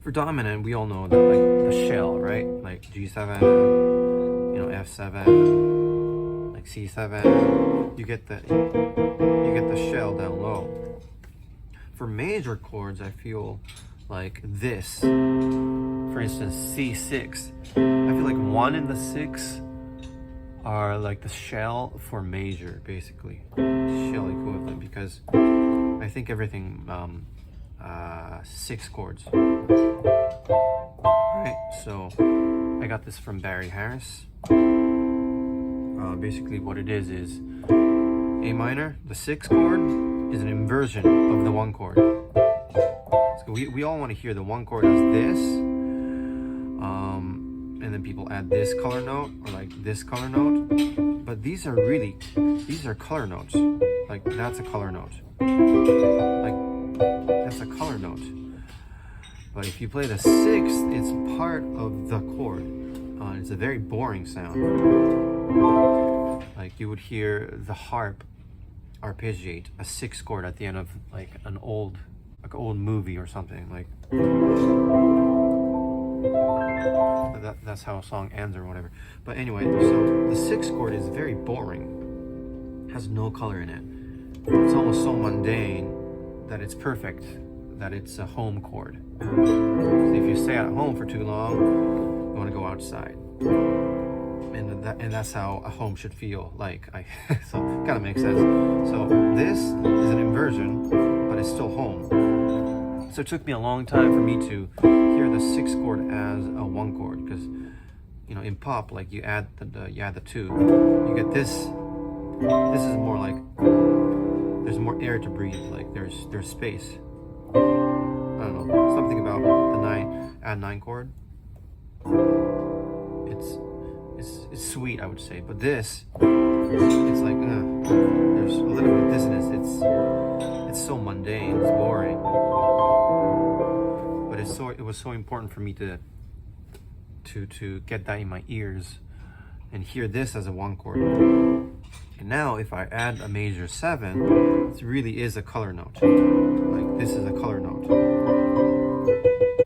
For dominant, we all know that like the shell, right? Like G7, you know, F7, like C7. You get the shell down low. For major chords, I feel like this. For instance, C6. I feel like 1 and the 6 are like the shell for major, basically. Shell equivalent, because I think everything 6 chords. Right, so I got this from Barry Harris. Basically what it is A minor, the 6 chord, is an inversion of the 1 chord. So we all want to hear the 1 chord as this, and then people add this color note or like this color note. But these are color notes. Like that's a color note. Like that's a color note. But if you play the 6th, it's part of the chord. It's a very boring sound. Like you would hear the harp arpeggiate a 6th chord at the end of like an old movie or something. Like that's how a song ends or whatever. But anyway, so the 6th chord is very boring. Has no color in it. It's almost so mundane that it's perfect. That it's a home chord. If you stay at home for too long, you want to go outside, and that's how a home should feel like. So it kind of makes sense. So this is an inversion, but it's still home. So it took me a long time for me to hear the 6th chord as a 1 chord, because you know in pop, like you add the 2, you get this. This is more like there's more air to breathe. Like there's space. I don't know, something about the add 9 chord. It's sweet, I would say, but this, it's like there's a little bit of dissonance. It's so mundane, it's boring. But it was so important for me to get that in my ears and hear this as a 1 chord. And now if I add a major 7, it really is a color note. Like this is a color note.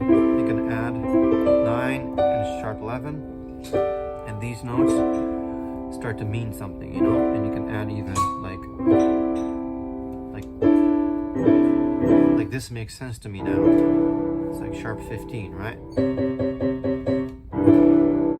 You can add 9 and sharp 11, and these notes start to mean something, you know. And you can add even like this makes sense to me now. It's like sharp 15, right?